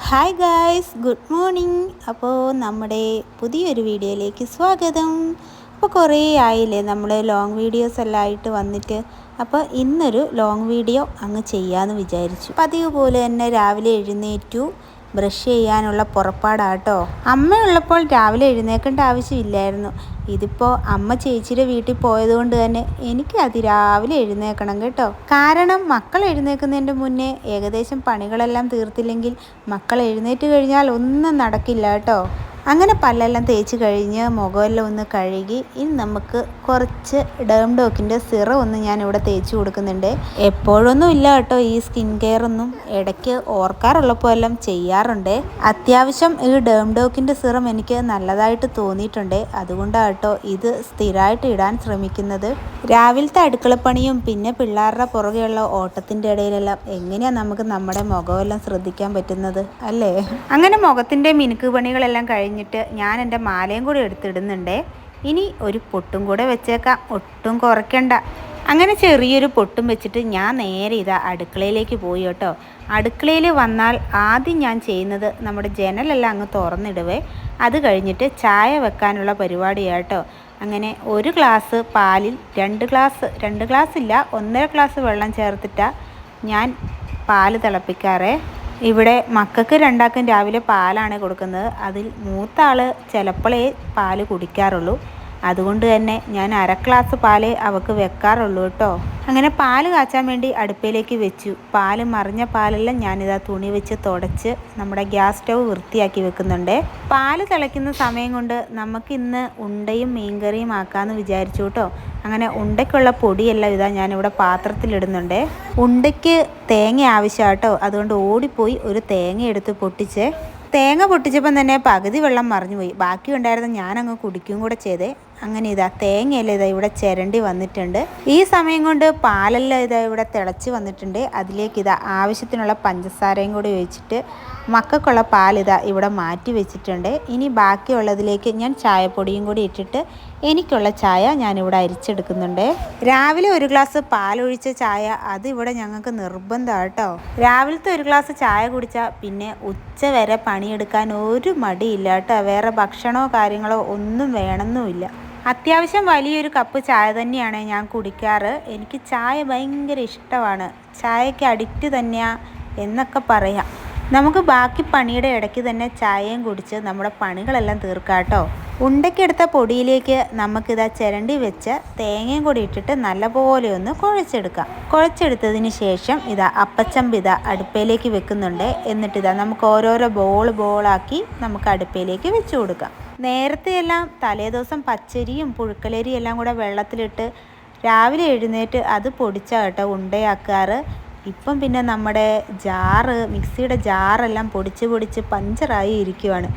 Hi guys, good morning. അപ്പോൾ നമ്മുടെ പുതിയൊരു വീഡിയോയിലേക്ക് സ്വാഗതം. അപ്പോൾ കുറേ ആയില്ലേ നമ്മൾ ലോങ് വീഡിയോസ് എല്ലാം ആയിട്ട് വന്നിട്ട്. അപ്പോൾ ഇന്നൊരു ലോങ് വീഡിയോ അങ്ങ് ചെയ്യാമെന്ന് വിചാരിച്ചു. പതിവ് പോലെ തന്നെ രാവിലെ എഴുന്നേറ്റു, ബ്രഷ് ചെയ്യാനുള്ള പുറപ്പാടാട്ടോ. അമ്മയുള്ളപ്പോൾ രാവിലെ എഴുന്നേൽക്കേണ്ട ആവശ്യമില്ലായിരുന്നു. ഇതിപ്പോൾ അമ്മ ചേച്ചിയുടെ വീട്ടിൽ പോയതുകൊണ്ട് തന്നെ എനിക്ക് അതിരാവിലെ എഴുന്നേൽക്കണം കേട്ടോ. കാരണം മക്കൾ എഴുന്നേൽക്കുന്നതിൻ്റെ മുന്നേ ഏകദേശം പണികളെല്ലാം തീർത്തില്ലെങ്കിൽ മക്കൾ എഴുന്നേറ്റ് കഴിഞ്ഞാൽ ഒന്നും നടക്കില്ല കേട്ടോ. അങ്ങനെ പല്ലെല്ലാം തേച്ച് കഴിഞ്ഞ് മുഖമെല്ലാം ഒന്ന് കഴുകി ഇനി നമുക്ക് കുറച്ച് ഡേം ഡോക്കിൻ്റെ സിറം ഒന്ന് ഞാനിവിടെ തേച്ച് കൊടുക്കുന്നുണ്ട്. എപ്പോഴൊന്നും ഇല്ല കേട്ടോ ഈ സ്കിൻ കെയർ ഒന്നും, ഇടയ്ക്ക് ഓർക്കാറുള്ളപ്പോൾ എല്ലാം ചെയ്യാറുണ്ട്. അത്യാവശ്യം ഈ ഡേം ഡോക്കിൻ്റെ സിറം എനിക്ക് നല്ലതായിട്ട് തോന്നിയിട്ടുണ്ട്. അതുകൊണ്ടാണ് കേട്ടോ ഇത് സ്ഥിരമായിട്ട് ഇടാൻ ശ്രമിക്കുന്നത്. രാവിലത്തെ അടുക്കളപ്പണിയും പിന്നെ പിള്ളേരുടെ പുറകെയുള്ള ഓട്ടത്തിൻ്റെ ഇടയിലെല്ലാം എങ്ങനെയാണ് നമുക്ക് നമ്മുടെ മുഖമെല്ലാം ശ്രദ്ധിക്കാൻ പറ്റുന്നത് അല്ലേ? അങ്ങനെ മുഖത്തിൻ്റെ മിനുക്ക് പണികളെല്ലാം കഴിഞ്ഞിട്ട് ഞാൻ എൻ്റെ മാലയും കൂടി എടുത്തിടുന്നുണ്ട്. ഇനി ഒരു പൊട്ടും കൂടെ വെച്ചേക്കാം, ഒട്ടും കുറയ്ക്കണ്ട. അങ്ങനെ ചെറിയൊരു പൊട്ടും വെച്ചിട്ട് ഞാൻ നേരെ ഇതാ അടുക്കളയിലേക്ക് പോയി കേട്ടോ. അടുക്കളയിൽ വന്നാൽ ആദ്യം ഞാൻ ചെയ്യുന്നത് നമ്മുടെ ജനലെല്ലാം അങ്ങ് തുറന്നിടുവേ. അത് കഴിഞ്ഞിട്ട് ചായ വെക്കാനുള്ള പരിപാടിയാട്ടോ. അങ്ങനെ ഒരു ഗ്ലാസ് പാലിൽ രണ്ട് ഗ്ലാസ് ഇല്ല 1.5 ഗ്ലാസ് വെള്ളം ചേർത്തിട്ടാണ് ഞാൻ പാല് തിളപ്പിക്കാറേ. ഇവിടെ മക്കൾക്ക് രണ്ടാൾക്കും രാവിലെ പാലാണ് കൊടുക്കുന്നത്. അതിൽ മൂത്ത ആൾ ചിലപ്പോഴേ പാല് കുടിക്കാറുള്ളൂ. അതുകൊണ്ട് തന്നെ ഞാൻ 1/2 ഗ്ലാസ് പാല് അവൾക്ക് വെക്കാറുള്ളൂ കേട്ടോ. അങ്ങനെ പാല് കാച്ചാൻ വേണ്ടി അടുപ്പിലേക്ക് വെച്ചു. പാല് മറിഞ്ഞ പാലെല്ലാം ഞാനിതാ തുണി വെച്ച് തുടച്ച് നമ്മുടെ ഗ്യാസ് സ്റ്റവ് വൃത്തിയാക്കി വെക്കുന്നുണ്ട്. പാല് തിളയ്ക്കുന്ന സമയം കൊണ്ട് നമുക്കിന്ന് ഉണ്ടയും മീൻകറിയും ആക്കാമെന്ന് വിചാരിച്ചു കേട്ടോ. അങ്ങനെ ഉണ്ടയ്ക്കുള്ള പൊടിയെല്ലാം ഇതാ ഞാനിവിടെ പാത്രത്തിലിടുന്നുണ്ട്. ഉണ്ടയ്ക്ക് തേങ്ങ ആവശ്യമാണ് കേട്ടോ. അതുകൊണ്ട് ഓടിപ്പോയി ഒരു തേങ്ങ എടുത്ത് പൊട്ടിച്ച്. തേങ്ങ പൊട്ടിച്ചപ്പം തന്നെ പകുതി വെള്ളം മറിഞ്ഞു പോയി. ബാക്കി ഉണ്ടായിരുന്ന ഞാനങ്ങ് കുടിക്കും കൂടെ ചെയ്തേ. അങ്ങനെ ഇതാ തേങ്ങയെല്ലാം ഇതാ ഇവിടെ ചിരണ്ടി വന്നിട്ടുണ്ട്. ഈ സമയം കൊണ്ട് പാലെല്ലാം ഇതാ ഇവിടെ തിളച്ച് വന്നിട്ടുണ്ട്. അതിലേക്ക് ഇതാ ആവശ്യത്തിനുള്ള പഞ്ചസാരയും കൂടി ഒഴിച്ചിട്ട് മക്കൾക്കുള്ള പാലിതാ ഇവിടെ മാറ്റി വെച്ചിട്ടുണ്ട്. ഇനി ബാക്കിയുള്ളതിലേക്ക് ഞാൻ ചായപ്പൊടിയും കൂടി ഇട്ടിട്ട് എനിക്കുള്ള ചായ ഞാനിവിടെ അരിച്ചെടുക്കുന്നുണ്ട്. രാവിലെ 1 ഗ്ലാസ് പാലൊഴിച്ച ചായ അത് ഇവിടെ ഞങ്ങൾക്ക് നിർബന്ധമാണ് കേട്ടോ. രാവിലത്തെ 1 ഗ്ലാസ് ചായ കുടിച്ചാൽ പിന്നെ ഉച്ച വരെ പണിയെടുക്കാൻ ഒരു മടിയില്ല കേട്ടോ. വേറെ ഭക്ഷണമോ കാര്യങ്ങളോ ഒന്നും വേണമെന്നുമില്ല. അത്യാവശ്യം വലിയൊരു കപ്പ് ചായ തന്നെയാണ് ഞാൻ കുടിക്കാറ്. എനിക്ക് ചായ ഭയങ്കര ഇഷ്ടമാണ്. ചായക്ക് അഡിക്റ്റ് തന്നെയാണ് എന്നൊക്കെ പറയാം. നമുക്ക് ബാക്കി പണിയുടെ ഇടയ്ക്ക് തന്നെ ചായയും കുടിച്ച് നമ്മുടെ പണികളെല്ലാം തീർക്കാം കേട്ടോ. ഉണ്ടയ്ക്കെടുത്ത പൊടിയിലേക്ക് നമുക്കിതാ ചിരണ്ടി വെച്ച് തേങ്ങയും കൂടി ഇട്ടിട്ട് നല്ലപോലെ ഒന്ന് കുഴച്ചെടുക്കാം. കുഴച്ചെടുത്തതിന് ശേഷം ഇതാ അപ്പച്ചമ്പ് ഇതാ അടുപ്പയിലേക്ക് വെക്കുന്നുണ്ട്. എന്നിട്ടിതാ നമുക്ക് ഓരോരോ ബോളാക്കി നമുക്ക് അടുപ്പയിലേക്ക് വെച്ച് കൊടുക്കാം. നേരത്തെ എല്ലാം തലേദിവസം പച്ചരിയും പുഴുക്കലരിയും എല്ലാം കൂടെ വെള്ളത്തിലിട്ട് രാവിലെ എഴുന്നേറ്റ് അത് പൊടിച്ചാൽ കേട്ടോ ഉണ്ടയാക്കാറ്. ഇപ്പം പിന്നെ നമ്മുടെ മിക്സിയുടെ ജാറെല്ലാം പൊടിച്ച് പഞ്ചറായി ഇരിക്കുവാണ്.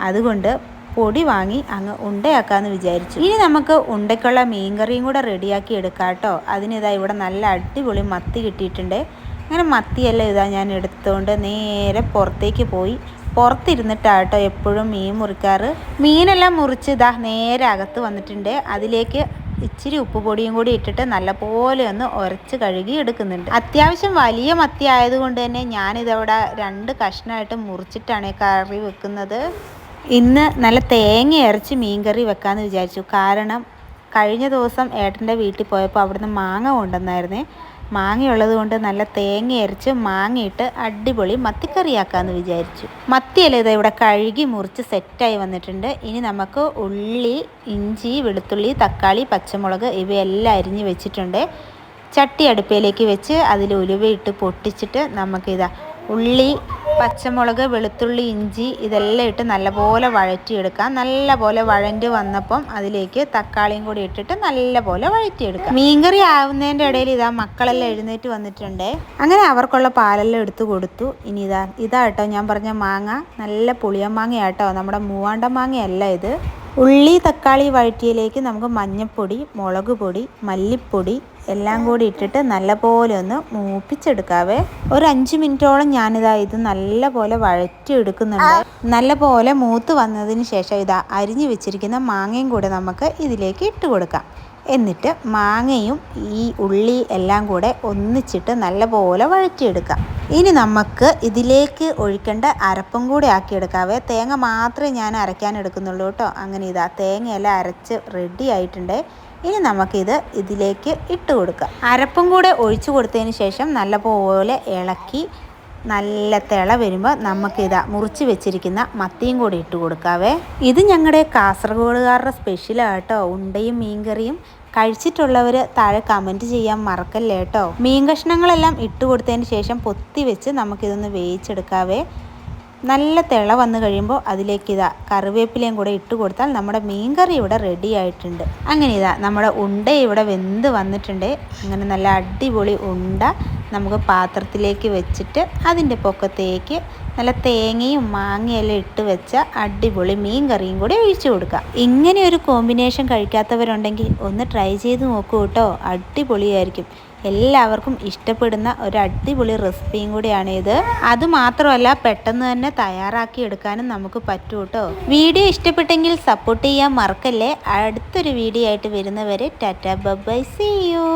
അതുകൊണ്ട് പൊടി വാങ്ങി അങ്ങ് ഉണ്ടയാക്കാമെന്ന് വിചാരിച്ചു. ഇനി നമുക്ക് ഉണ്ടയ്ക്കുള്ള മീൻകറിയും കൂടെ റെഡിയാക്കി എടുക്കാം കേട്ടോ. അതിനിതാ ഇവിടെ നല്ല അടിപൊളി മത്തി കിട്ടിയിട്ടുണ്ട്. അങ്ങനെ മത്തിയെല്ലാം ഇതാ ഞാൻ എടുത്തുകൊണ്ട് നേരെ പുറത്തേക്ക് പോയി. പുറത്തിരുന്നിട്ടാട്ടോ എപ്പോഴും മീൻ മുറിക്കാറ്. മീനെല്ലാം മുറിച്ച് ഇതാ നേരെ അകത്ത് വന്നിട്ടുണ്ട്. അതിലേക്ക് ഇച്ചിരി ഉപ്പുപൊടിയും കൂടി ഇട്ടിട്ട് നല്ലപോലെ ഒന്ന് ഉരച്ച് കഴുകി എടുക്കുന്നുണ്ട്. അത്യാവശ്യം വലിയ മത്തി ആയതുകൊണ്ട് തന്നെ ഞാനിതവിടെ 2 കഷ്ണമായിട്ട് മുറിച്ചിട്ടാണ് കറി വെക്കുന്നത്. ഇന്ന് നല്ല തേങ്ങ അരച്ച് മീൻകറി വെക്കാമെന്ന് വിചാരിച്ചു. കാരണം കഴിഞ്ഞ ദിവസം ഏട്ടൻ്റെ വീട്ടിൽ പോയപ്പോൾ അവിടുന്ന് മാങ്ങ കൊണ്ടുവന്നായിരുന്നേ. മാങ്ങയുള്ളത് കൊണ്ട് നല്ല തേങ്ങ അരച്ച് മാങ്ങയിട്ട് അടിപൊളി മത്തിക്കറിയാക്കാമെന്ന് വിചാരിച്ചു. മത്തിയല്ല ഇത് ഇവിടെ കഴുകി മുറിച്ച് സെറ്റായി വന്നിട്ടുണ്ട്. ഇനി നമുക്ക് ഉള്ളി, ഇഞ്ചി, വെളുത്തുള്ളി, തക്കാളി, പച്ചമുളക് ഇവയെല്ലാം അരിഞ്ഞ് വെച്ചിട്ടുണ്ട്. ചട്ടി അടുപ്പയിലേക്ക് വെച്ച് അതിൽ ഉലുവയിട്ട് പൊട്ടിച്ചിട്ട് നമുക്കിതാ ഉള്ളി, പച്ചമുളക്, വെളുത്തുള്ളി, ഇഞ്ചി ഇതെല്ലാം ഇട്ട് നല്ലപോലെ വഴറ്റിയെടുക്കാം. നല്ലപോലെ വഴണ്ടി വന്നപ്പം അതിലേക്ക് തക്കാളിയും കൂടി ഇട്ടിട്ട് നല്ലപോലെ വഴറ്റിയെടുക്കാം. മീൻകറി ആവുന്നതിൻ്റെ ഇടയിൽ ഇതാ മക്കളെല്ലാം എഴുന്നേറ്റ് വന്നിട്ടുണ്ട്. അങ്ങനെ അവർക്കുള്ള പാലെല്ലാം എടുത്തു കൊടുത്തു. ഇനി ഇതാ കേട്ടോ ഞാൻ പറഞ്ഞ മാങ്ങ നല്ല പുളിയ മാങ്ങയാട്ടോ, നമ്മുടെ മൂവാണ്ട മാങ്ങയല്ല ഇത്. ഉള്ളി തക്കാളി വഴറ്റിയിലേക്ക് നമുക്ക് മഞ്ഞൾപ്പൊടി, മുളക് പൊടി, മല്ലിപ്പൊടി എല്ലാം കൂടി ഇട്ടിട്ട് നല്ലപോലെ ഒന്ന് മൂപ്പിച്ചെടുക്കാവേ. ഒരു 5 മിനിറ്റോളം ഞാനിതാ ഇത് നല്ലപോലെ വഴറ്റിയെടുക്കുന്നുണ്ട്. നല്ലപോലെ മൂത്ത് വന്നതിന് ശേഷം ഇതാ അരിഞ്ഞു വെച്ചിരിക്കുന്ന മാങ്ങയും കൂടെ നമുക്ക് ഇതിലേക്ക് ഇട്ട് കൊടുക്കാം. എന്നിട്ട് മാങ്ങയും ഈ ഉള്ളി എല്ലാം കൂടെ ഒന്നിച്ചിട്ട് നല്ലപോലെ വഴറ്റിയെടുക്കാം. ഇനി നമുക്ക് ഇതിലേക്ക് ഒഴിക്കേണ്ട അരപ്പും കൂടി ആക്കിയെടുക്കാവേ. തേങ്ങ മാത്രമേ ഞാൻ അരയ്ക്കാൻ എടുക്കുന്നുള്ളൂ കേട്ടോ. അങ്ങനെ തേങ്ങയെല്ലാം അരച്ച് റെഡി ആയിട്ടുണ്ട്. ഇനി നമുക്കിത് ഇതിലേക്ക് ഇട്ട് കൊടുക്കാം. അരപ്പും കൂടെ ഒഴിച്ചു കൊടുത്തതിന് ശേഷം നല്ലപോലെ ഇളക്കി നല്ല തിള വരുമ്പോൾ നമുക്കിതാ മുറിച്ച് വെച്ചിരിക്കുന്ന മത്തിയും കൂടി ഇട്ട് കൊടുക്കാവേ. ഇത് ഞങ്ങളുടെ കാസർഗോഡുകാരുടെ സ്പെഷ്യലാണ് കേട്ടോ. ഉണ്ടയും മീൻകറിയും. കഴിച്ചിട്ടുള്ളവർ താഴെ കമൻറ്റ് ചെയ്യാൻ മറക്കല്ലേ കേട്ടോ. മീൻ കഷ്ണങ്ങളെല്ലാം ഇട്ട് കൊടുത്തതിന് ശേഷം പൊത്തി വെച്ച് നമുക്കിതൊന്ന് വേവിച്ചെടുക്കാവേ. നല്ല തിള വന്നു കഴിയുമ്പോൾ അതിലേക്ക് കറിവേപ്പിലയും കൂടെ ഇട്ട് കൊടുത്താൽ നമ്മുടെ മീൻകറി ഇവിടെ റെഡി ആയിട്ടുണ്ട്. അങ്ങനെ നമ്മുടെ ഉണ്ട ഇവിടെ വെന്ത് വന്നിട്ടുണ്ട്. അങ്ങനെ നല്ല അടിപൊളി ഉണ്ട നമുക്ക് പാത്രത്തിലേക്ക് വെച്ചിട്ട് അതിൻ്റെ പൊക്കത്തേക്ക് നല്ല തേങ്ങയും മാങ്ങയെല്ലാം ഇട്ട് വെച്ച അടിപൊളി മീൻ കറിയും കൂടി ഒഴിച്ചു കൊടുക്കുക. ഇങ്ങനെ ഒരു കോമ്പിനേഷൻ കഴിക്കാത്തവരുണ്ടെങ്കിൽ ഒന്ന് ട്രൈ ചെയ്ത് നോക്കൂ കേട്ടോ. അടിപൊളിയായിരിക്കും. എല്ലാവർക്കും ഇഷ്ടപ്പെടുന്ന ഒരു അടിപൊളി റെസിപ്പിയും കൂടിയാണ് ഇത്. അതുമാത്രമല്ല പെട്ടെന്ന് തന്നെ തയ്യാറാക്കി എടുക്കാനും നമുക്ക് പറ്റും കേട്ടോ. വീഡിയോ ഇഷ്ടപ്പെട്ടെങ്കിൽ സപ്പോർട്ട് ചെയ്യാൻ മറക്കല്ലേ. അടുത്തൊരു വീഡിയോ ആയിട്ട് വരുന്നവരെ tata bye bye, see U.